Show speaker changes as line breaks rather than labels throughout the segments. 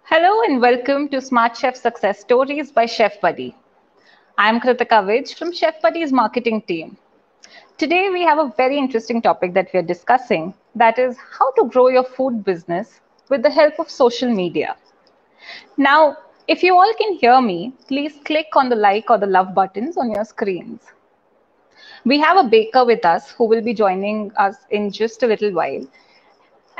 Hello and welcome to Smart Chef Success Stories by Chef Buddy. I'm Kritika Vij from Chef Buddy's marketing team. Today we have a very interesting topic that we are discussing, that is how to grow your food business with the help of social media. Now, if you all can hear me, please click on the like or the love buttons on your screens. We have a baker with us who will be joining us in just a little while.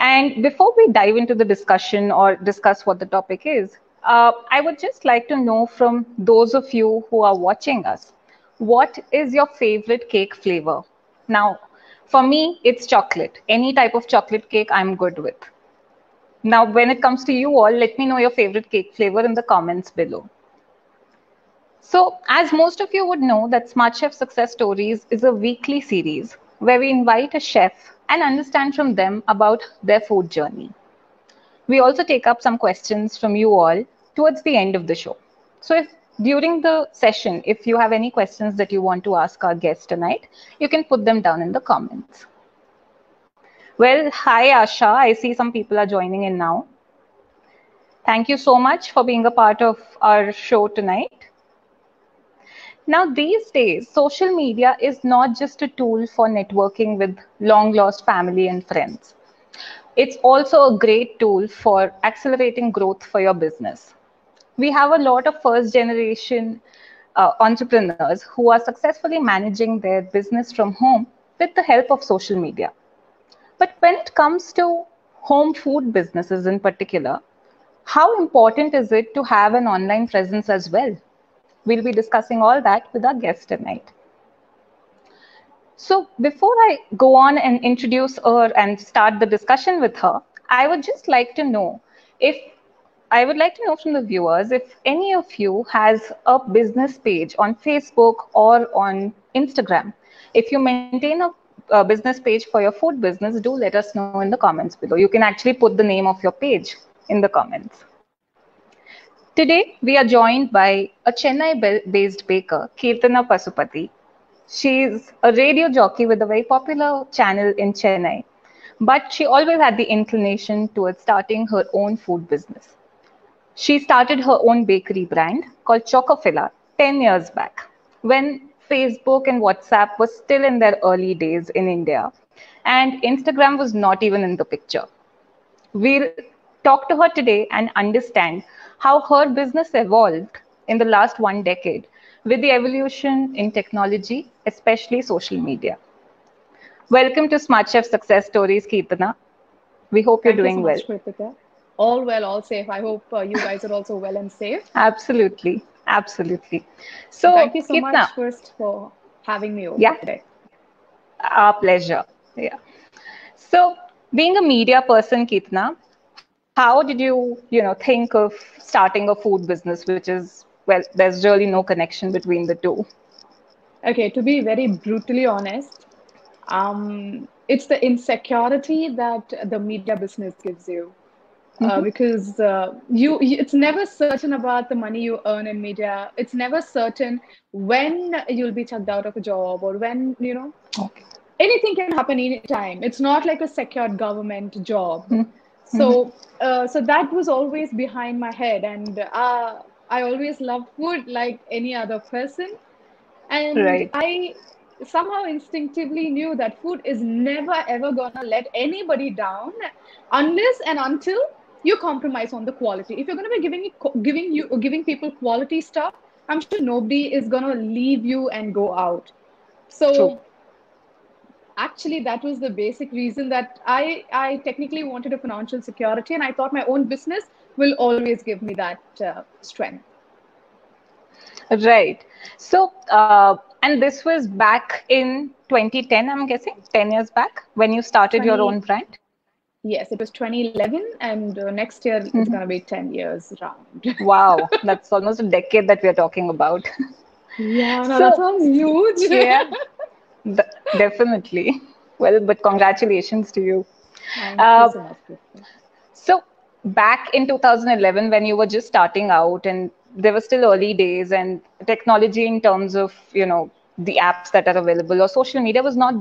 And before we dive into the discussion or discuss what the topic is, I would just like to know from those of you who are watching us, what is your favorite cake flavor? Now, for me, it's chocolate. Any type of chocolate cake I'm good with. Now, when it comes to you all, let me know your favorite cake flavor in the comments below. So, as most of you would know, that Smart Chef Success Stories is a weekly series where we invite a chef and understand from them about their food journey. We also take up some questions from you all towards the end of the show. So if during the session, if you have any questions that you want to ask our guest tonight, you can put them down in the comments. Well, hi Asha, I see some people are joining in now. Thank you so much for being a part of our show tonight. Now, these days, social media is not just a tool for networking with long lost family and friends. It's also a great tool for accelerating growth for your business. We have a lot of first generation entrepreneurs who are successfully managing their business from home with the help of social media. But when it comes to home food businesses in particular, how important is it to have an online presence as well? We'll be discussing all that with our guest tonight. So before I go on and introduce her and start the discussion with her, I would just like to know from the viewers if any of you has a business page on Facebook or on Instagram. If you maintain a business page for your food business, do let us know in the comments below. You can actually put the name of your page in the comments. Today, we are joined by a Chennai-based baker, Keerthana Pasupati. She's a radio jockey with a very popular channel in Chennai, but she always had the inclination towards starting her own food business. She started her own bakery brand called Chocofilla 10 years back when Facebook and WhatsApp was still in their early days in India and Instagram was not even in the picture. We'll talk to her today and understand how her business evolved in the last 1 decade with the evolution in technology, especially social media. Welcome to Smart Chef Success Stories, Keerthana. We hope you're doing well.
Thank you so much, Kritika. All well, all safe. I hope you guys are also well and safe.
Absolutely, absolutely. So,
Thank you so
Keerthana,
much first for having me over
yeah,
today.
our pleasure. Yeah. So, being a media person, Keerthana, how did you think of starting a food business, which is, well, there's really no connection between the two?
Okay, to be very brutally honest, it's the insecurity that the media business gives you. Because it's never certain about the money you earn in media. It's never certain when you'll be chucked out of a job or when,
Okay.
anything can happen anytime. It's not like a secured government job.
Mhm.
So that was always behind my head, and I always loved food like any other person, and
Right.
I somehow instinctively knew that food is never ever gonna let anybody down unless and until you compromise on the quality. If you're gonna be giving people quality stuff, I'm sure nobody is gonna leave you and go out.
True.
So actually, that was the basic reason that I technically wanted a financial security, and I thought my own business will always give me that strength.
Right. So, and this was back in 2010, I'm guessing, 10 years back when you started your
20,
own brand.
yes, it was 2011, and next year it's gonna be 10 years round.
Wow, that's almost a decade that we're talking about.
Yeah, no, that
So,
sounds huge.
yeah, definitely. Well, but congratulations to you.
Thank you
Uh,
so much, Krista.
so, back in 2011, when you were just starting out and there were still early days and technology in terms of, the apps that are available or social media was not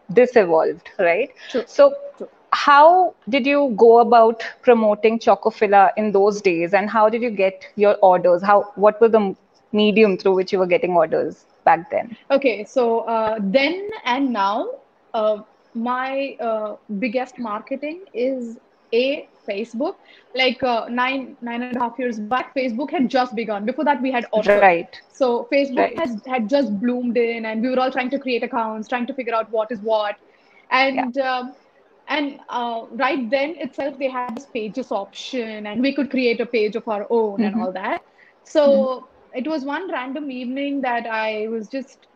this evolved, right?
True,
So,
true.
how did you go about promoting Chocofilla in those days, and how did you get your orders? What was the medium through which you were getting orders back then?
Okay, so then and now, my biggest marketing is a Facebook. Like 9.5 years back, Facebook had just begun. Before that, we had Orkut.
Right,
So Facebook
right.
had just bloomed in, and we were all trying to create accounts, trying to figure out what is what,
Yeah.
and right then itself, they had this pages option, and we could create a page of our own and
Mm-hmm.
all that.
Mm-hmm.
So it was one random evening that I was just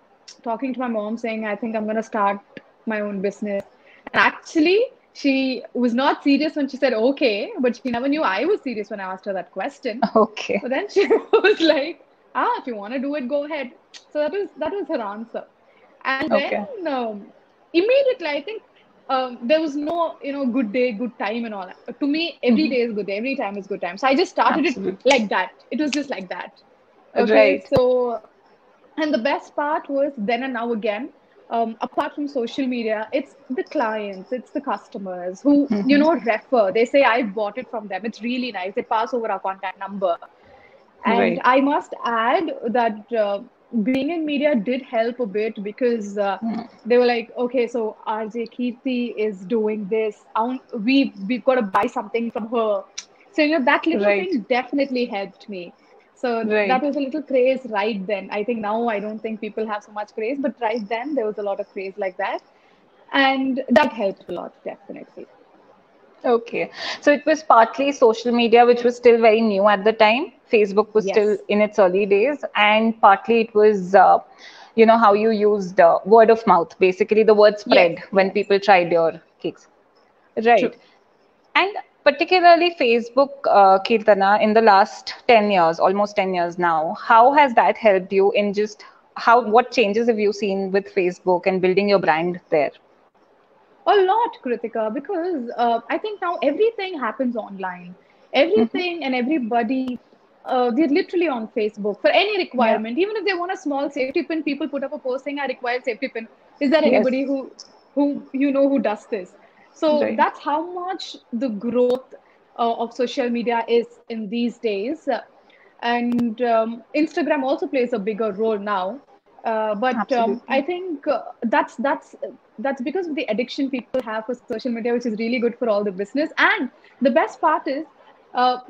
talking to my mom saying, I think I'm going to start my own business. And actually, she was not serious when she said okay, but she never knew I was serious when I asked her that question.
Okay.
But then she was like, if you want to do it, go ahead. So that was her answer. And then
Okay.
immediately, I think there was no, good day, good time and all that. To me, every
Mm-hmm.
day is good day. Every time is good time. So I just started it
Absolutely.
like that. It was just like that. Okay,
Right.
so and the best part was then and now again, apart from social media, it's the clients, it's the customers who,
Mm-hmm.
refer. They say, I bought it from them. It's really nice. They pass over our contact number. And
Right.
I must add that being in media did help a bit because they were like, okay, so RJ Keerthi is doing this. We've got to buy something from her. So, that little
Right.
thing definitely helped me. So that
Right.
was a little craze right then. I think now I don't think people have so much craze, but right then there was a lot of craze like that. And that helped a lot, definitely.
Okay. So it was partly social media, which was still very new at the time. Facebook was still
Yes.
in its early days, and partly it was, how you used word of mouth. Basically, the word
Yes.
spread when
Yes.
people tried your cakes.
True.
Right. And particularly Facebook, Kirtana, in the last 10 years, almost 10 years now, how has that helped you in just what changes have you seen with Facebook and building your brand there?
A lot, Kritika, because I think now everything happens online.
Hmm.
Everything and everybody, they're literally on Facebook for any
Yeah.
requirement. Even if they want a small safety pin, people put up a post saying, "I require safety pin." Is there
Yes.
anybody who does this? So
Right.
that's how much the growth of social media is in these days. And Instagram also plays a bigger role now. But I
Absolutely.
think that's because of the addiction people have for social media, which is really good for all the business. And the best part is,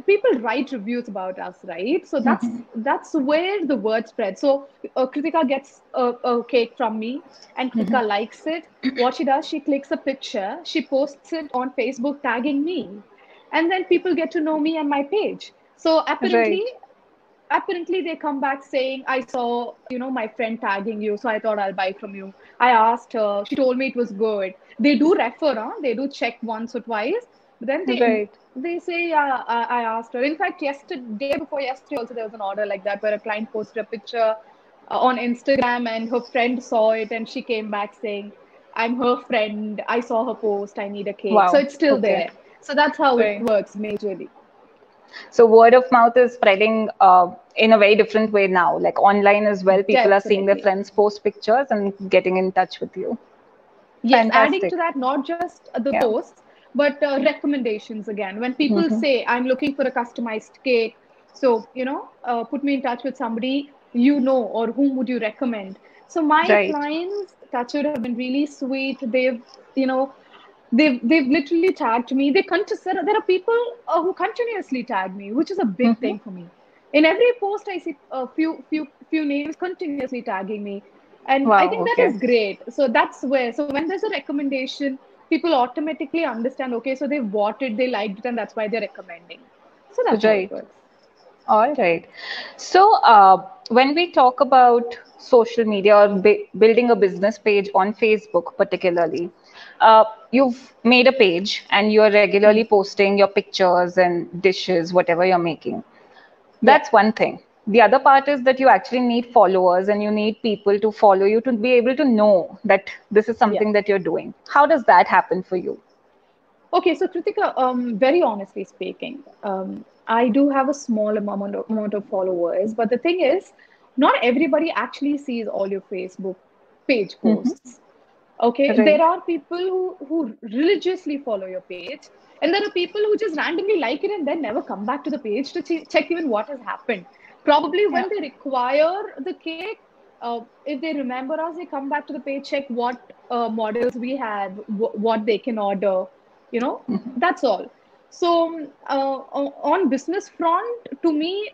people write reviews about us, right? So that's where the word spreads. So Kritika gets a cake from me, and Kritika likes it. What she does, she clicks a picture, she posts it on Facebook, tagging me, and then people get to know me and my page. So apparently,
Right.
they come back saying, I saw, my friend tagging you, so I thought I'll buy from you. I asked her, she told me it was good. They do refer, huh? They do check once or twice, but then
Right.
they say, yeah, I asked her. In fact, yesterday, day before yesterday, also there was an order like that where a client posted a picture on Instagram, and her friend saw it, and she came back saying, I'm her friend, I saw her post, I need a cake. So
Wow.
it's still
Okay.
there. So that's how it
Right.
works majorly.
So word of mouth is spreading in a very different way now. Like online as well, people are seeing their
Definitely.
friends post pictures and getting in touch with you.
Yes, adding to
Fantastic.
that, not just the
Yeah.
posts, but recommendations again. When people say, I'm looking for a customized cake, so, put me in touch with somebody or whom would you recommend? So my
Right.
clients, Touchwood, have been really sweet. You know, they've literally tagged me. There are people who continuously tag me, which is a big thing for me. In every post, I see a few names continuously tagging me, and I
Wow.
think that
Okay.
is great. So that's where. So when there's a recommendation, people automatically understand. Okay, so they've bought it, they liked it, and that's why they're recommending. So that's how it
Right.
works.
All right. So, when we talk about social media or building a business page on Facebook, particularly, you've made a page and you're regularly
Hmm.
posting your pictures and dishes, whatever you're making.
Yeah.
That's one thing. The other part is that you actually need followers and you need people to follow you to be able to know that this is
Yeah.
something that you're doing. How does that happen for you?
Okay, so Kritika, very honestly speaking, I do have a small amount of followers, but the thing is, not everybody actually sees all your Facebook page posts. Okay, there
Right.
are people who religiously follow your page, and there are people who just randomly like it and then never come back to the page to check even what has happened. Probably
Yeah.
when they require the cake, if they remember us, they come back to the page, check what models we have, what they can order, that's all. So, on business front, to me,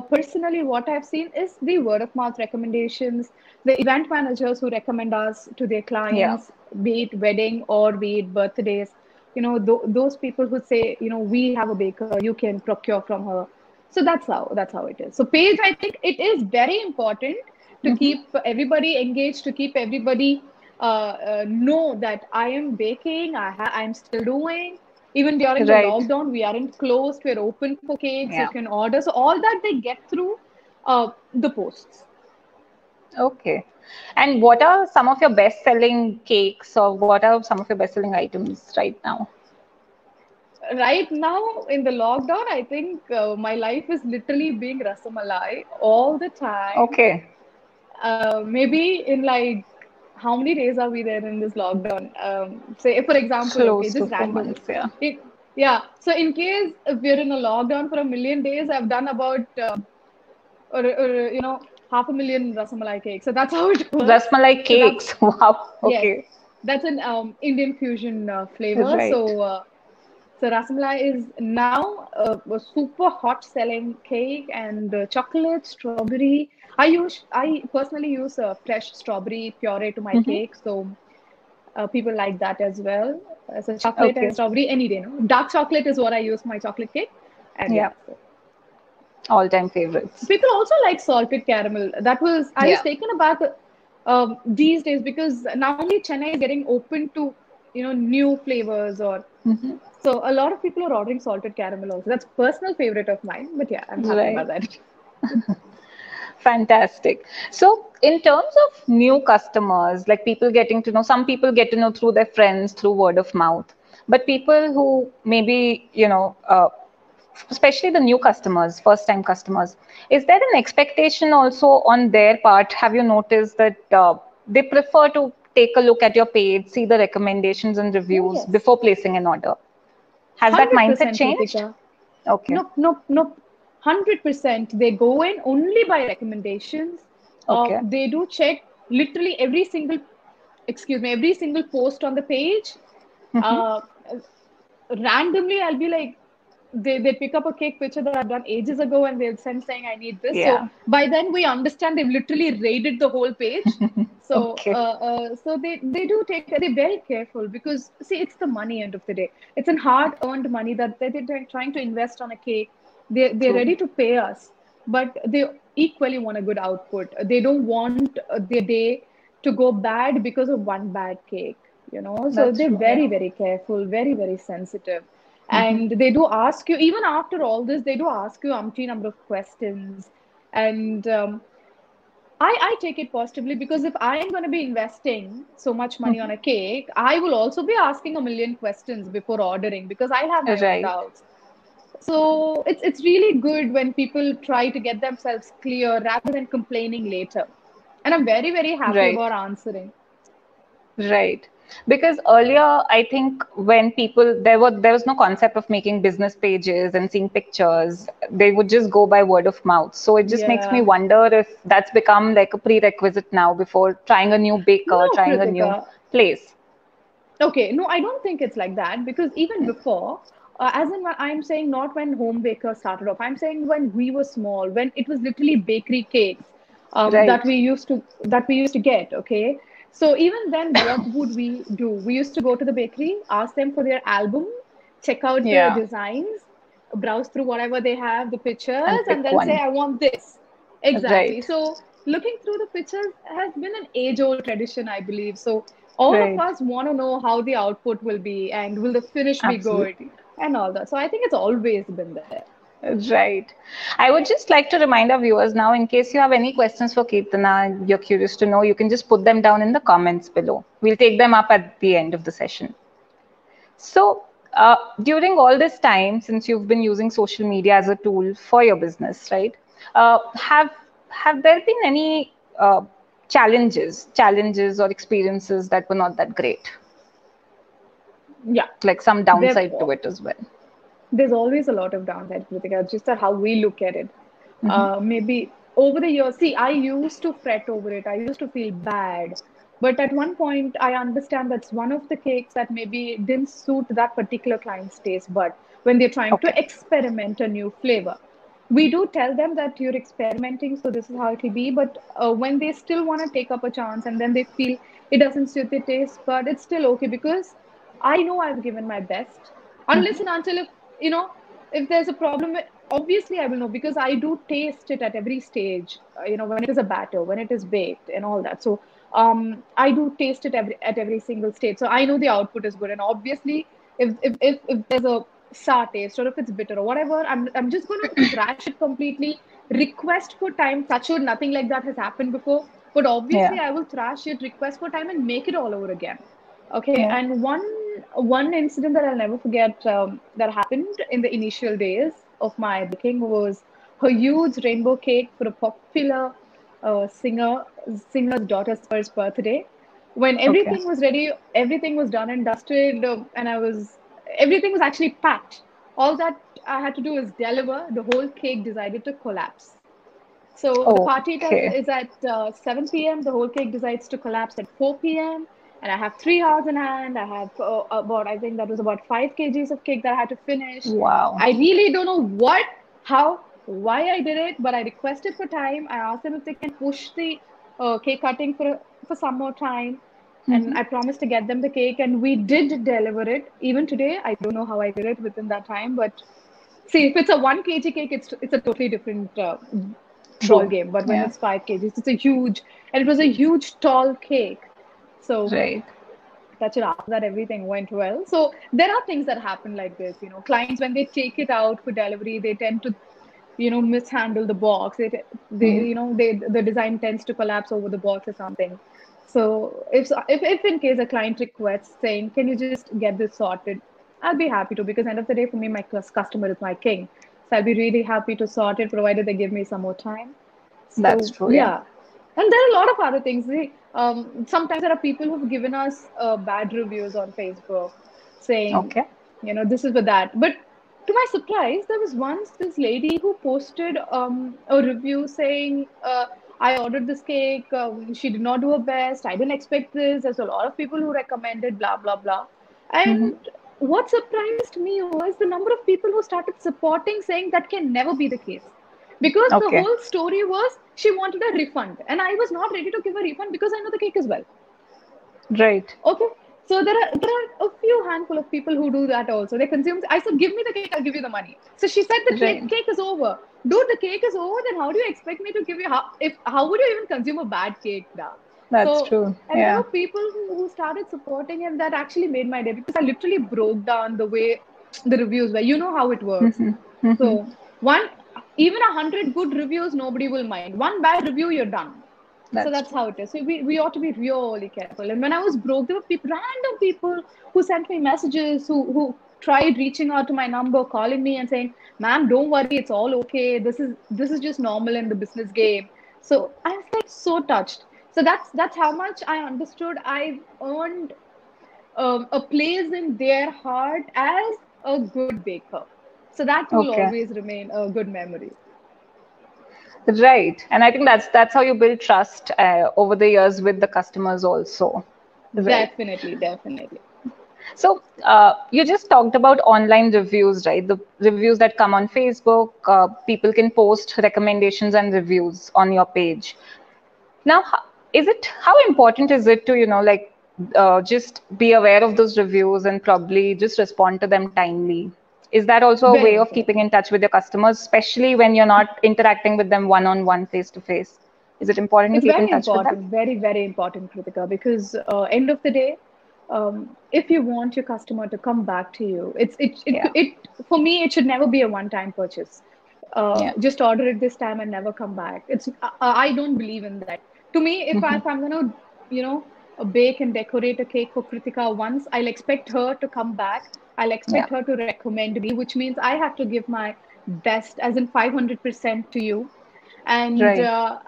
personally, what I've seen is the word of mouth recommendations, the event managers who recommend us to their
Yeah.
clients, be it wedding or be it birthdays. Those people who say, we have a baker, you can procure from her. So that's how it is. So page, I think it is very important to keep everybody engaged, to keep everybody know that I am baking, I'm still doing. Even during the
Right.
lockdown, we aren't closed, we're open for cakes, you
Yeah.
can order. So all that they get through the posts.
Okay. And what are some of your best-selling cakes, or what are some of your best-selling items right now?
Right now in the lockdown, I think my life is literally being rasamalai all the time.
Okay.
Maybe in like how many days are we there in this lockdown? Say, for example, okay,
Close to
just
four
random.
months. Yeah.
Yeah. So in case if we're in a lockdown for a million days, I've done about half a million rasamalai cakes. So that's how it works.
Rasmalai
So that's
cakes. Wow.
yes,
Okay.
that's an Indian fusion flavor.
Right.
So rasamalai is now a super hot selling cake, and chocolate, strawberry. I personally use fresh strawberry puree to my
Mm-hmm.
cake, so people like that as well. So chocolate and
Okay.
strawberry any day. No? Dark chocolate is what I use for my chocolate cake, and
Yeah.
yeah. So
All-time favorites.
people also like salted caramel. I was
Yeah.
taken aback these days because now only Chennai is getting open to new flavors or so a lot of people are ordering salted caramel also. That's personal favorite of mine, but yeah, I'm happy about
Right.
that.
Fantastic. So, in terms of new customers, like people getting to know, some people get to know through their friends, through word of mouth. But people who maybe, especially the new customers, first time customers, is there an expectation also on their part? Have you noticed that they prefer to take a look at your page, see the recommendations and
Oh
reviews
yes,
before placing an order? Has that mindset
100%
changed?
Kritika.
Okay.
Nope, nope, nope. 100%. They go in only by recommendations.
Okay.
They do check literally every single post on the page. Uh, Randomly, I'll be like, they pick up a cake picture that I've done ages ago and they'll send saying I need this. So
Yeah.
by then we understand they've literally raided the whole page. So
Okay.
they do take they're very careful because see it's the money end of the day. It's an hard earned money that they're trying to invest on a cake. They're
True.
ready to pay us, but they equally want a good output. They don't want their day to go bad because of one bad cake. So
That's
they're
true. Yeah.
very very careful, very very sensitive, and they do ask you even after all this they do ask you umpteen number of questions, and I take it positively because if I am going to be investing so much money on a cake, I will also be asking a million questions before ordering because I have my own
Right.
doubts. So it's really good when people try to get themselves clear rather than complaining later. And I'm very, very happy
Right.
about answering.
Right. Because earlier, I think when people there was no concept of making business pages and seeing pictures. They would just go by word of mouth. So it just makes me
Yeah.
wonder if that's become like a prerequisite now before trying a new baker,
No,
trying a new
Kritika.
place.
Okay, no, I don't think it's like that because even before, as in when I'm saying not when Home Baker started off, I'm saying when we were small, when it was literally bakery cakes
Right.
that we used to get. Okay, so even then, what would we do? We used to go to the bakery, ask them for their album, check out the
Yeah.
designs, browse through whatever they have, the
And
pictures, and
pick
then say,
one.
I want this. Exactly.
Right.
So looking through the pictures has been an age-old tradition, I believe. So all of
Right.
us want to know how the output will be and will the finish be good
Absolutely.
and all that. So I think it's always been there.
Right. I would just like to remind our viewers now, in case you have any questions for Keerthana, you're curious to know, you can just put them down in the comments below. We'll take them up at the end of the session. So, during all this time, since you've been using social media as a tool for your business, right? Uh, have have there been any challenges or experiences that were not that great,
Yeah.
like some
There,
downside to it as well.
there's always a lot of downside, Kritika, just that how we look at it.
Mm-hmm.
Maybe over the years, see, I used to fret over it. I used to feel bad. But at one point, I understand that's one of the cakes that maybe didn't suit that particular client's taste, but when they're trying
Okay.
to experiment a new flavor. We do tell them that you're experimenting, so this is how it will be. But when they still want to take up a chance and then they feel it doesn't suit their taste, but it's still okay because I know I've given my best. Unless
Mm-hmm.
and until if there's a problem, obviously I will know because I do taste it at every stage. When it is a batter, when it is baked, and all that. So I do taste it at every single stage. So I know the output is good. And obviously, if there's a sour taste or if it's bitter or whatever, I'm just gonna trash it completely. Request for time. Touch wood, nothing like that has happened before. But
Yeah.
obviously, I will trash it, request for time, and make it all over again. Okay,
Yeah.
and one incident that I'll never forget that happened in the initial days of my baking was a huge rainbow cake for a popular singer's daughter's first birthday. When
Okay.
everything was ready, everything was done and dusted, and everything was actually packed. All that I had to do is deliver. The whole cake decided to collapse. So the party
Okay.
is at 7 p.m. The whole cake decides to collapse at 4 p.m. And I have 3 hours in hand. I have I think that was about 5 kgs of cake that I had to finish.
Wow.
I really don't know why I did it, but I requested for time. I asked them if they can push the cake cutting for some more time. And
Mm-hmm.
I promised to get them the cake, and we did deliver it. Even today, I don't know how I did it within that time, but see, if it's a 1 kg cake, it's a totally different ball
True.
game. But when
Yeah.
it's 5 kgs, it's a huge, and it was a huge tall cake. So
Right.
that should after that everything went well. So there are things that happen like this. Clients when they take it out for delivery, they tend to mishandle the box.
Mm-hmm.
The design tends to collapse over the box or something. So if in case a client requests saying, can you just get this sorted, I'll be happy to, because end of the day for me my customer is my king. So I'll be really happy to sort it provided they give me some more time.
That's
So
true. Yeah.
yeah, and there are a lot of other things. Sometimes there are people who've given us bad reviews on Facebook, saying,
Okay.
this is for that. But to my surprise, there was once this lady who posted a review saying, "I ordered this cake. She did not do her best. I didn't expect this. There's a lot of people who recommended blah blah blah."
Mm-hmm.
And what surprised me was the number of people who started supporting, saying that can never be the case. Because the
Okay.
whole story was she wanted a refund, and I was not ready to give a refund because I know the cake as well.
Right.
Okay, so there are a few handful of people who do that also. They consume. I said, "Give me the cake, I'll give you the money." So she said, "The
Right.
cake is over." Dude, the cake is over. Then how do you expect me to give you how would you even consume a bad cake now?
That's
So
true.
and there
Yeah.
were people who started supporting, and that actually made my day because I literally broke down the way the reviews were. You know how it works.
Mm-hmm. Mm-hmm.
So one even 100 good reviews, nobody will mind. One bad review, you're done. So
That's
that's
true.
how it is. So we ought to be really careful. And when I was broke, there were random people who sent me messages, who tried reaching out to my number, calling me and saying, "Ma'am, don't worry, it's all okay. This is just normal in the business game." So I was like so touched. So that's how much I understood. I've earned a place in their heart as a good baker. So that will
Okay.
always remain a good memory.
Right. And I think that's how you build trust over the years with the customers also. Right.
Definitely, definitely.
So you just talked about online reviews, right? The reviews that come on Facebook, people can post recommendations and reviews on your page. Now, how important is it to, like just be aware of those reviews and probably just respond to them timely? Is that also a
Very
way of keeping
important.
in touch with your customers, especially when you're not interacting with them one on one, face to face? Is it important to
It's
keep in
very
touch with them?
important, very, very important, Kritika, because end of the day, if you want your customer to come back to you,
Yeah.
for me, it should never be a one-time purchase.
Yeah.
Just order it this time and never come back. I don't believe in that. To me, if I'm gonna, you know, bake and decorate a cake for Kritika once, I'll expect her to come back. I'll
Yeah.
expect her to recommend me, which means I have to give my best, as in 500% to you, and
Right.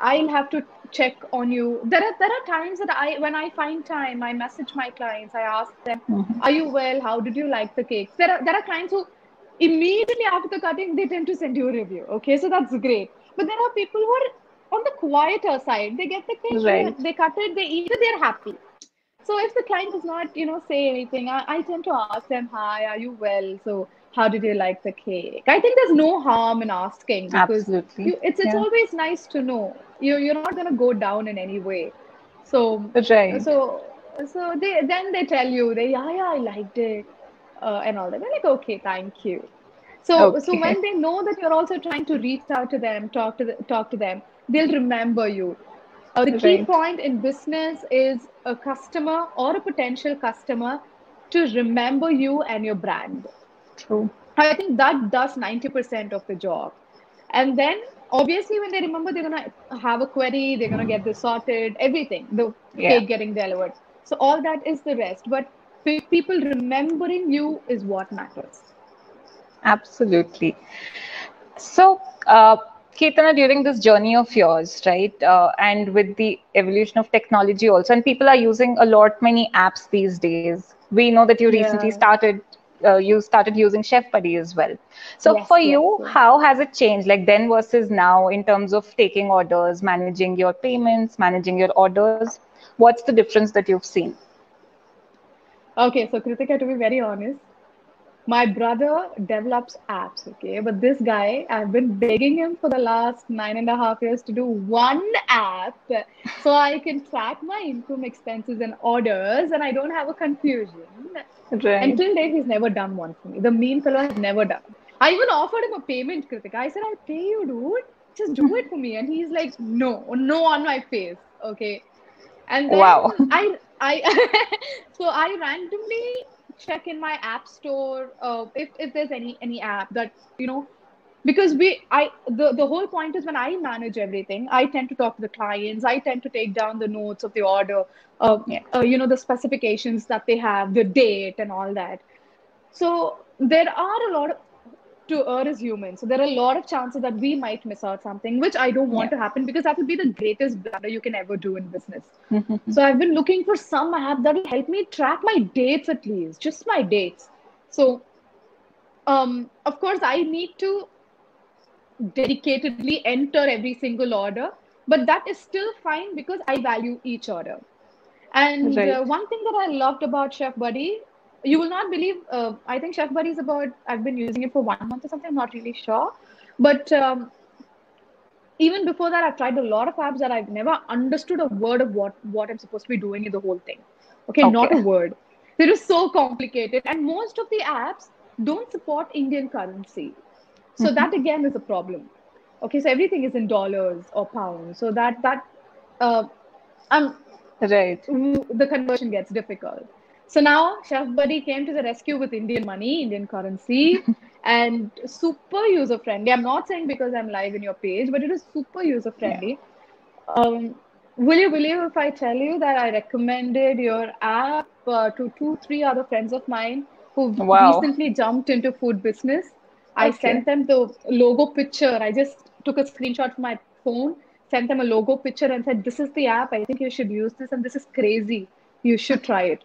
I'll have to check on you. There are times that when I find time, I message my clients. I ask them, "Are you well? How did you like the cakes?" There are clients who immediately after the cutting they tend to send you a review. Okay, so that's great. But there are people who are on the quieter side. They get the cake,
Right.
they cut it, they eat it, they're happy. So if the client does not, say anything, I tend to ask them, "Hi, are you well? So how did you like the cake?" I think there's no harm in asking because
Absolutely.
it's
Yeah.
always nice to know. You're not gonna go down in any way. So
Right.
so they tell you yeah, I liked it, and all that. They're like, okay, thank you. So
Okay.
when they know that you're also trying to reach out to them, talk to them, they'll remember you. The key
Right.
point in business is a customer or a potential customer to remember you and your brand.
True.
I think that does 90% of the job. And then obviously when they remember, they're gonna have a query, they're gonna get this sorted, everything, the
Yeah.
cake getting delivered. So all that is the rest. But people remembering you is what matters.
Absolutely. So, Keerthana, during this journey of yours, right, and with the evolution of technology also, and people are using a lot many apps these days. We know that
Yeah.
you started using Chef Buddy as well. So,
Yes,
for
yes,
you,
yes.
how has it changed, like then versus now, in terms of taking orders, managing your payments, managing your orders? What's the difference that you've seen?
Okay, so Kritika, to be very honest, my brother develops apps, okay? But this guy, I've been begging him for the last 9.5 years to do one app so I can track my income, expenses, and orders, and I don't have a confusion.
Right.
Until date, he's never done one for me. The mean fellow has never done. I even offered him a payment, Kritika. I said, "I'll pay you, dude. Just do it for me." And he's like, "No, no on my face." Okay. And then
Wow.
I so I randomly check in my app store if there's any app that because the whole point is when I manage everything, I tend to talk to the clients, I tend to take down the notes of the order,
Yeah.
the specifications that they have, the date and all that. So there are a lot of to err is human. So there are a lot of chances that we might miss out something, which I don't
Yeah.
want to happen because that would be the greatest blunder you can ever do in business. So I've been looking for some app that will help me track my dates at least, just my dates. So of course I need to dedicatedly enter every single order, but that is still fine because I value each order. And
Right.
one thing that I loved about Chef Buddy, you will not believe, I think Chef Buddy is about, I've been using it for 1 month or something, I'm not really sure. But even before that, I've tried a lot of apps that I've never understood a word of what I'm supposed to be doing in the whole thing. Okay, not
Okay.
a word. It is so complicated. And most of the apps don't support Indian currency. So that again is a problem. Okay, so everything is in dollars or pounds. So that uh, um,
Right.
the conversion gets difficult. So now Chef Buddy came to the rescue with Indian money, Indian currency, and super user friendly. I'm not saying because I'm live in your page, but it is super user
Yeah.
friendly. Um, will you believe if I tell you that I recommended your app to two, three other friends of mine who
Wow.
recently jumped into food business? I
Okay.
sent them the logo picture. I just took a screenshot from my phone, sent them a logo picture, and said, "This is the app. I think you should use this, and this is crazy. You should try it."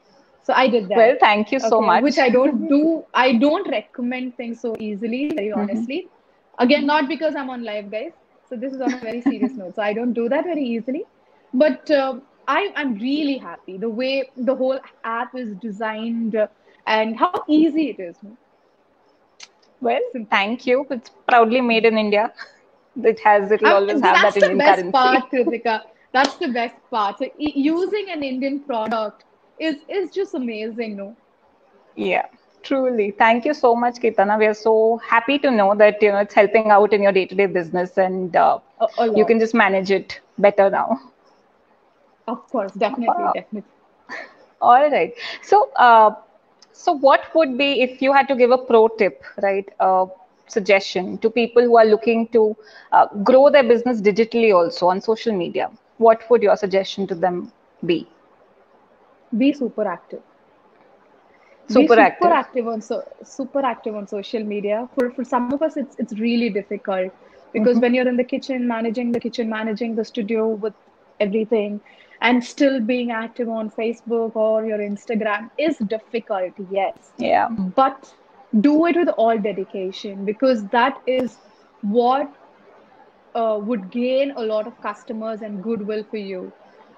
So I did
Well,
that.
thank you so
Okay, which
much.
I don't do. I don't recommend things so easily, very honestly. Again, not because I'm on live, guys. So this is on a very serious note. So I don't do that very easily. But I'm really happy the way the whole app is designed and how easy it is.
Well,
Simple.
thank you. It's proudly made in India. It'll always have
That's
that
the
Indian
best
currency.
part, Kritika. That's the best part. So using an Indian product is just amazing, no?
Yeah, truly. Thank you so much, Kitana. We are so happy to know that it's helping out in your day-to-day business, and
A
you can
lot.
just manage it better now.
Of course, definitely, definitely.
All right. So, so what would be if you had to give a pro tip, right? Suggestion to people who are looking to grow their business digitally also on social media. What would your suggestion to them be?
Be super active. Be
Super active.
super active on social media. For some of us, it's really difficult because when you're in the kitchen, managing the studio with everything, and still being active on Facebook or your Instagram is difficult, yes.
Yeah.
But do it with all dedication, because that is what would gain a lot of customers and goodwill for you.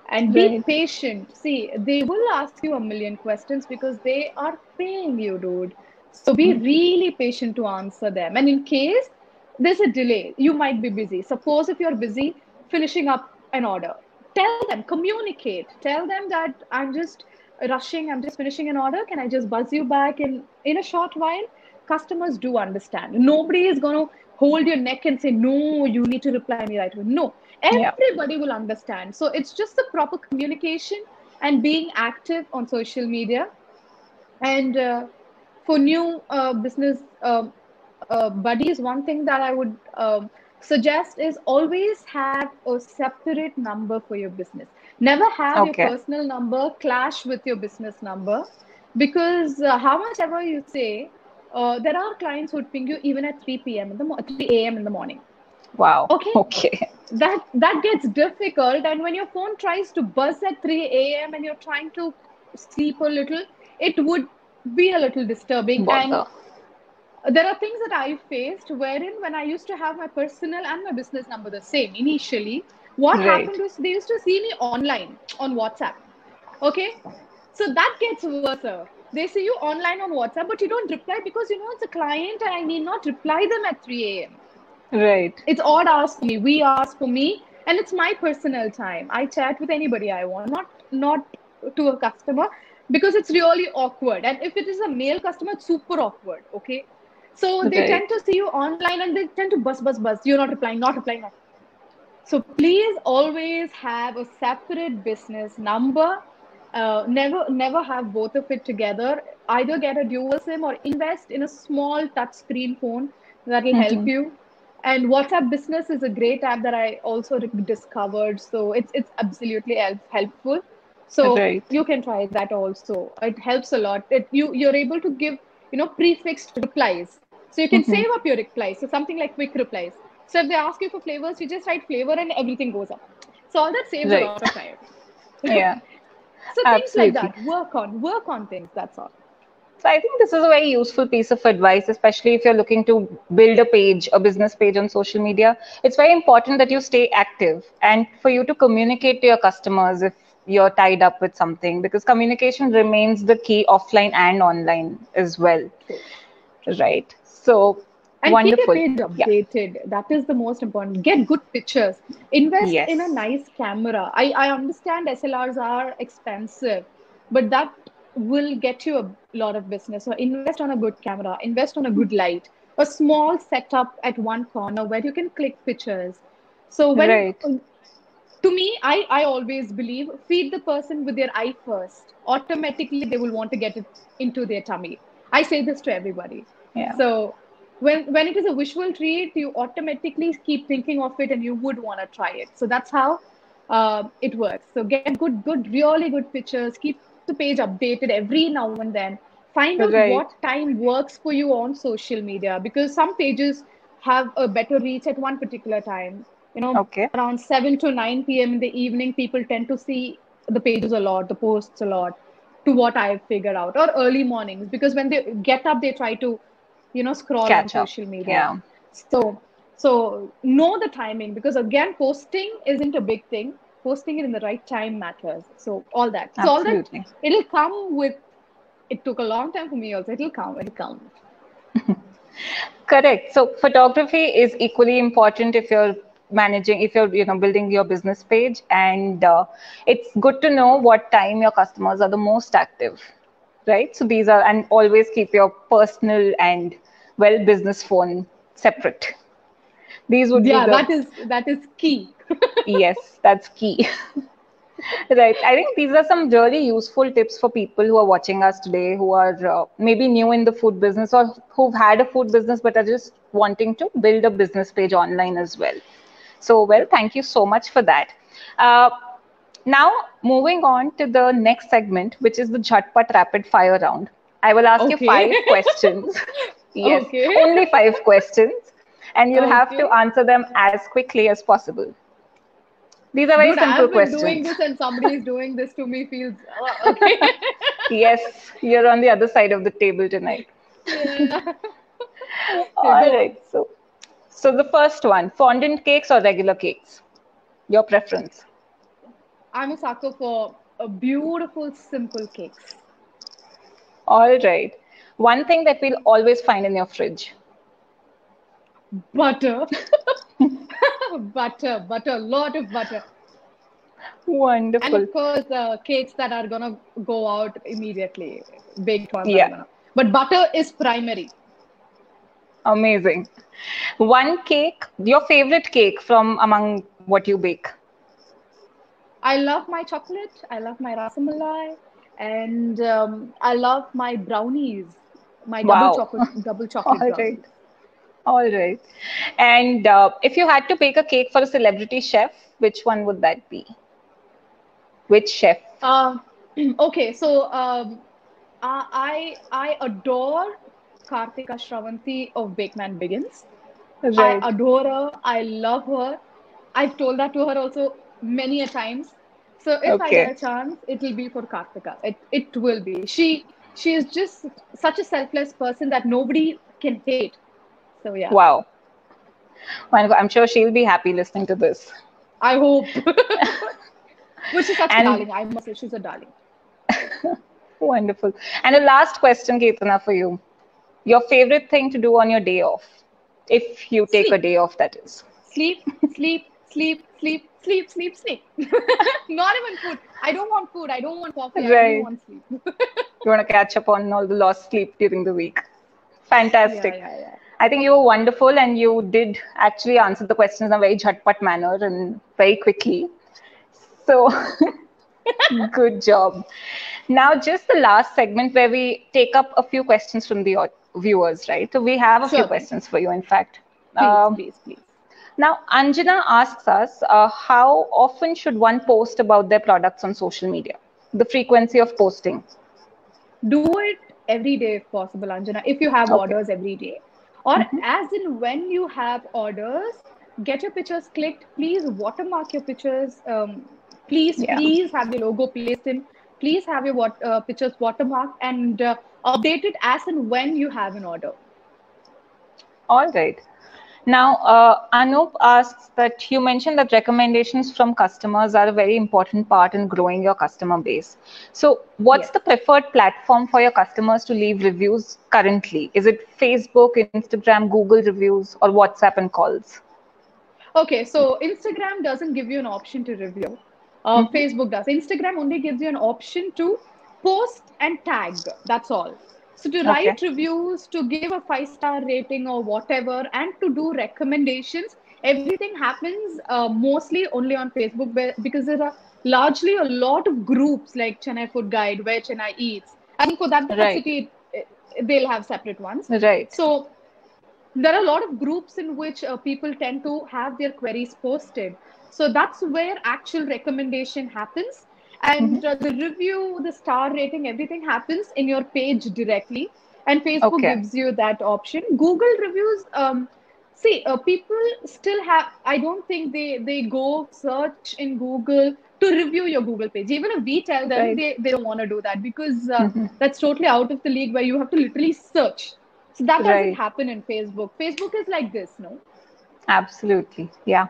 And be
Right.
patient. See, they will ask you a million questions because they are paying you, dude. So be really patient to answer them. And in case there's a delay, you might be busy. Suppose if you're busy finishing up an order, tell them, communicate. Tell them that I'm just rushing, I'm just finishing an order. Can I just buzz you back in a short while? Customers do understand. Nobody is going to hold your neck and say, no, you need to reply me right away. No,
Yeah.
everybody will understand. So it's just the proper communication and being active on social media. And for new business buddies, one thing that I would suggest is always have a separate number for your business. Never have your
Okay.
personal number clash with your business number, because how much ever you say, there are clients who would ping you even at 3 p.m. 3 a.m. in the morning.
Wow.
Okay,
Okay.
that gets difficult, and when your phone tries to buzz at 3 a.m. and you're trying to sleep a little, it would be a little disturbing. And
Bother.
there are things that I faced wherein, when I used to have my personal and my business number the same initially, what
Right.
happened was they used to see me online on WhatsApp. Okay, so that gets worse. They see you online on WhatsApp, but you don't reply because you know it's a client and I need not reply them at 3 a.m.
Right.
It's odd hours for me, wee hours for me, and it's my personal time. I chat with anybody I want, not to a customer, because it's really awkward. And if it is a male customer, it's super awkward. Okay, so they
Right.
tend to see you online and they tend to buzz. You're not replying, not replying. So please always have a separate business number. Never have both of it together. Either get a dual SIM or invest in a small touchscreen phone that will help you. And WhatsApp Business is a great app that I also discovered. So it's absolutely helpful. So
Right.
you can try that also. It helps a lot. You're able to give prefixed replies. So you can save up your replies. So something like quick replies. So if they ask you for flavors, you just write flavor and everything goes up. So all that saves a
Right.
lot of time.
Yeah.
So things like
Absolutely.
that. Work on things. That's all.
So I think this is a very useful piece of advice, especially if you're looking to build a page, a business page on social media. It's very important that you stay active and for you to communicate to your customers if you're tied up with something, because communication remains the key offline and online as well.
True. True.
Right. So
And keep your
wonderful.
page
Yeah.
updated. That is the most important. Get good pictures. Invest in a
Yes.
nice camera. I understand SLRs are expensive, but that will get you a lot of business. So invest on a good camera, invest on a good light, a small setup at one corner where you can click pictures. So when
Right.
to me, I always believe, feed the person with their eye first. Automatically, they will want to get it into their tummy. I say this to everybody.
Yeah.
So when it is a visual treat, you automatically keep thinking of it, and you would want to try it. So that's how it works. So get really good pictures. Keep the page updated every now and then. Find out
Right.
what time works for you on social media, because some pages have a better reach at one particular time.
Okay.
Around 7 to 9 p.m. in the evening, people tend to see the pages a lot, the posts a lot, to what I've figured out, or early mornings, because when they get up, they try to, scroll on
Catch up.
social media.
Yeah.
So know the timing, because again, posting isn't a big thing. Posting it in the right time matters. So all that,
Absolutely.
it'll come with. It took a long time for me also. It'll come. It'll come.
Correct. So photography is equally important if you're managing, if you're building your business page, and it's good to know what time your customers are the most active, right? So these are, and always keep your personal and business phone separate. These would be
Yeah,
the,
that is key.
yes, that's key. Right. I think these are some really useful tips for people who are watching us today, who are maybe new in the food business or who've had a food business but are just wanting to build a business page online as well. So, thank you so much for that. Uh, Now, moving on to the next segment, which is the Jhatpat rapid fire round. I will ask you
Okay.
5 questions. Yes,
Okay.
only 5 questions, and you'll have to
Okay.
answer them as quickly as possible. These are very
Dude,
simple
I've been doing
questions.
this and somebody is doing this to me feels okay.
Yes, you're on the other side of the table tonight.
Yeah. Okay,
All
go on.
right. So the first one, fondant cakes or regular cakes? Your preference.
I'm a sucker for a beautiful, simple cakes.
All right. One thing that we'll always find in your fridge.
Butter, butter, lot of butter. And
Wonderful.
of course, cakes that are gonna go out immediately, baked ones that are
Yeah,
gonna. But butter is primary.
amazing. One cake, your favorite cake from among what you bake.
I love my chocolate. I love my rasamalai, and I love my brownies, my
Wow.
double
All
chocolate
right.
brownies.
All right. And if you had to bake a cake for a celebrity chef, which one would that be? Which chef?
Um, okay, so I adore Kartika Shravanti of Bakeman Begins. I
Right.
adore her. I love her. I've told that to her also many a times. So if I get
Okay.
a chance, it will be for Kartika. It will be. She is just such a selfless person that nobody can hate. So yeah,
Wow. Wonderful. I'm sure she'll be happy listening to this.
I hope. But she's such a
And
darling. I must say, she's a darling.
wonderful. And the last question, Keerthana, for you. Your favorite thing to do on your day off, if you take a
Sleep,
day off, that is.
sleep, sleep, sleep, sleep, sleep, sleep, sleep. Not even food. I don't want food. I don't want coffee. I only
Right.
want sleep.
You want to catch up on all the lost sleep during the week.
Yeah,
Fantastic.
yeah, yeah.
I think you were wonderful and you did actually answer the questions in a very jhatpat manner and very quickly. So, good job. Now, just the last segment where we take up a few questions from the viewers, right? So, we have a few
Sure thing.
questions for you, in fact.
Please,
Um,
please, please.
Now, Anjana asks us, how often should one post about their products on social media? The frequency of posting.
Do it every day if possible, Anjana, if you have
Okay.
orders every day. Or as in when you have orders, get your pictures clicked. Please watermark your pictures.
Yeah.
Please have your logo placed in. Please have your pictures watermarked and update it as and when you have an order.
All right. Now, Anup asks that you mentioned that recommendations from customers are a very important part in growing your customer base. So, what's
Yes.
the preferred platform for your customers to leave reviews currently? Is it Facebook, Instagram, Google reviews, or WhatsApp and calls?
Okay, so Instagram doesn't give you an option to review. Facebook does. Instagram only gives you an option to post and tag. That's all. So to
Okay.
write reviews, to give a 5-star rating or whatever, and to do recommendations, everything happens mostly only on Facebook because there are largely a lot of groups like Chennai Food Guide, where Chennai eats. I think for that
Right.
city, they'll have separate ones.
Right.
So there are a lot of groups in which people tend to have their queries posted, so that's where actual recommendation happens, and the review, the star rating, everything happens in your page directly, and Facebook
Okay.
gives you that option. Google reviews, see, people still have, I don't think they go search in Google to review your Google page. Even if we tell them,
Right.
they don't want to do that because that's totally out of the league where you have to literally search. So that doesn't
Right.
happen in Facebook. Facebook is like this, no?
Absolutely. Yeah.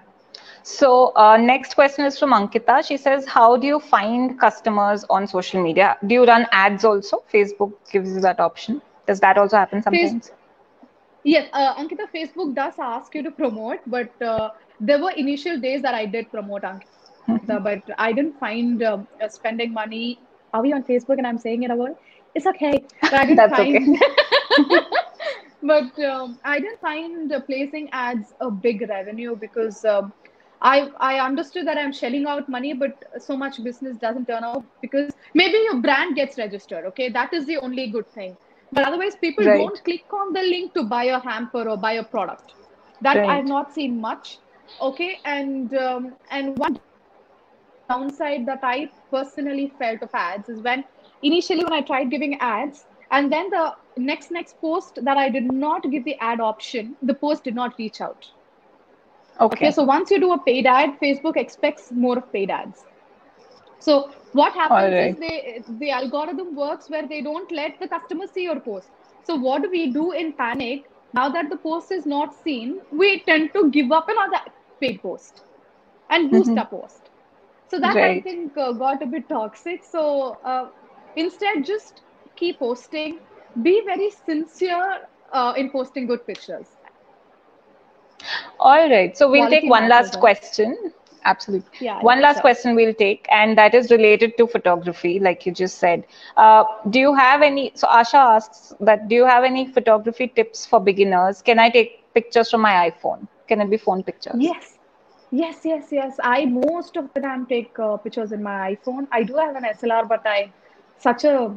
So, next question is from Ankita. She says, how do you find customers on social media? Do you run ads also? Facebook gives you that option. Does that also happen
Face,
sometimes?
yes, Ankita, Facebook does ask you to promote, but there were initial days that I did promote, Ankita, but I didn't find spending money. Are we on Facebook and I'm saying it about? It's okay, but I didn't
That's okay.
find. But I didn't find placing ads a big revenue because I understood that I'm shelling out money, but so much business doesn't turn out because maybe your brand gets registered. Okay, that is the only good thing. But otherwise, people
Right.
don't click on the link to buy a hamper or buy a product. That I've
Right.
not seen much. Okay, and one downside that I personally felt of ads is when initially when I tried giving ads, and then the next post that I did not give the ad option, the post did not reach out. Okay,
Okay.
so once you do a paid ad, Facebook expects more of paid ads. So what
All
happens is
right.
the algorithm works where they don't let the customer see your post. So what do we do in panic? Now that the post is not seen, we tend to give up another paid post and boost our post. So that I
Right.
think got a bit toxic. So instead, just keep posting. Be very sincere in posting good pictures.
All right. So we'll take
Quality
one
matters,
last
right?
question. Absolutely.
Yeah,
One
yeah,
last
sure.
question we'll take, and that is related to photography, like you just said. Do you have any? So Asha asks that, do you have any photography tips for beginners? Can I take pictures from my iPhone? Can it be phone pictures?
Yes, yes. I most of the time take pictures in my iPhone. I do have an SLR, but I'm such a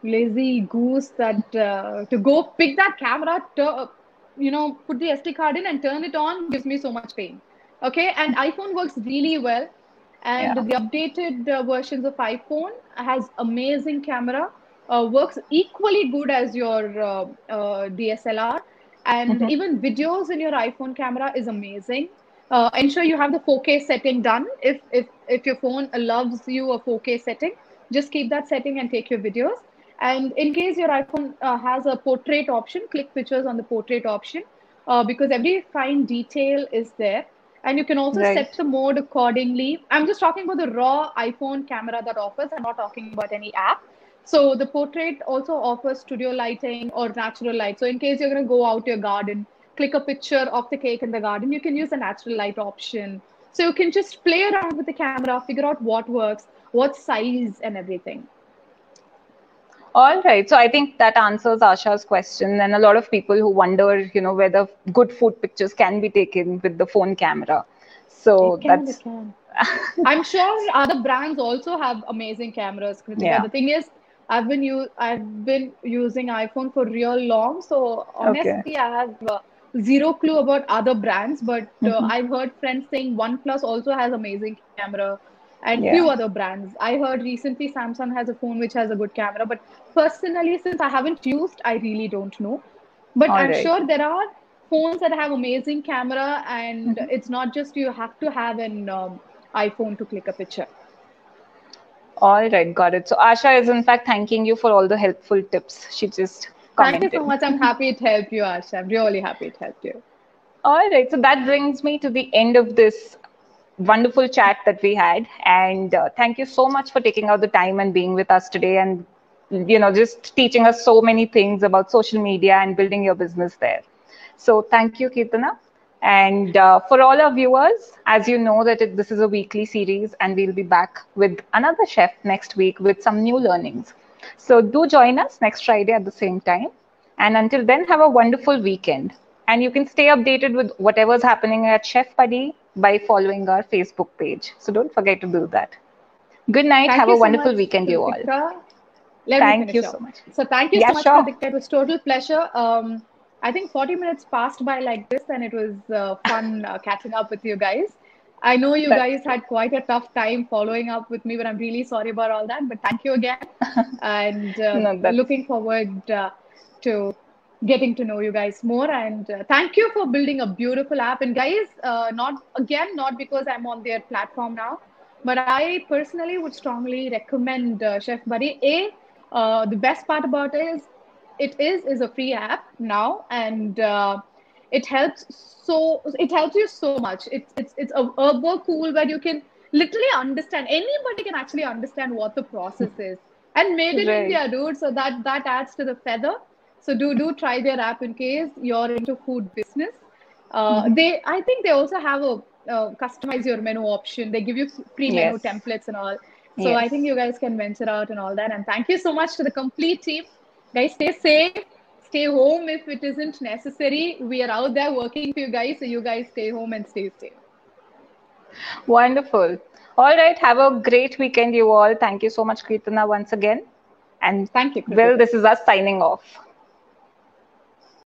lazy goose that to go pick that camera, put the SD card in and turn it on gives me so much pain. Okay, and iPhone works really well, and
Yeah.
the updated versions of iPhone has amazing camera, works equally good as your DSLR, and
Hmm.
even videos in your iPhone camera is amazing. Ensure you have the 4K setting done. If your phone loves you a 4K setting, just keep that setting and take your videos. And in case your iPhone has a portrait option, click pictures on the portrait option because every fine detail is there. And you can also set
Right.
the mode accordingly. I'm just talking about the raw iPhone camera that offers. I'm not talking about any app. So the portrait also offers studio lighting or natural light. So in case you're going to go out to your garden, click a picture of the cake in the garden, you can use the natural light option. So you can just play around with the camera, figure out what works, what size and everything.
All right. So I think that answers Asha's question, and a lot of people who wonder, whether good food pictures can be taken with the phone camera. So
It
that's,
can. I'm sure other brands also have amazing cameras, Kritika.
yeah.
The thing is, I've been using iPhone for real long, so
Okay.
honestly, I have zero clue about other brands. But I've heard friends saying OnePlus also has amazing camera, and few
Yeah.
other brands. I heard recently Samsung has a phone which has a good camera, but personally, since I haven't used, I really don't know. But
All
I'm
right.
sure there are phones that have amazing camera, and it's not just you have to have an iPhone to click a picture.
All right. Got it. So Asha is in fact thanking you for all the helpful tips. She just
Thank you so
commented.
much. I'm happy it helped you, Asha. I'm really happy it helped you.
All right. So that brings me to the end of this wonderful chat that we had. And thank you so much for taking out the time and being with us today, and, just teaching us so many things about social media and building your business there. So thank you, Keerthana. And for all our viewers, as you know that this is a weekly series, and we'll be back with another chef next week with some new learnings. So do join us next Friday at the same time. And until then, have a wonderful weekend. And you can stay updated with whatever's happening at Chef Buddy by following our Facebook page. So don't forget to do that. Good night.
Thank
Have
you
a
so
wonderful
much,
weekend, you all.
Kritika. Let me
Thank you
finish
so
off.
much.
So thank you
Yeah,
so much,
sure.
Kritika. It was total pleasure. I think 40 minutes passed by like this, and it was fun catching up with you guys. I know you
That's
guys had quite a tough time following up with me, but I'm really sorry about all that. But thank you again, and
no, that's
looking forward to getting to know you guys more. And thank you for building a beautiful app. And guys, not because I'm on their platform now, but I personally would strongly recommend Chef Buddy. The best part about it is a free app now, and it helps you so much. It's a work tool where you can literally understand. Anybody can actually understand what the process is, and made in
right.
India, dude. So that adds to the feather. So do try their app in case you're into food business. I think they also have a customize your menu option. They give you free menu
Yes.
templates and all. So I think
Yes.
you guys can venture out and all that. And thank you so much to the complete team. Guys, stay safe. Stay home if it isn't necessary. We are out there working for you guys. So you guys stay home and stay safe.
Wonderful. All right. Have a great weekend, you all. Thank you so much, Kirtana, once again. And
Thank you,
well,
Kritika.
this is us signing off.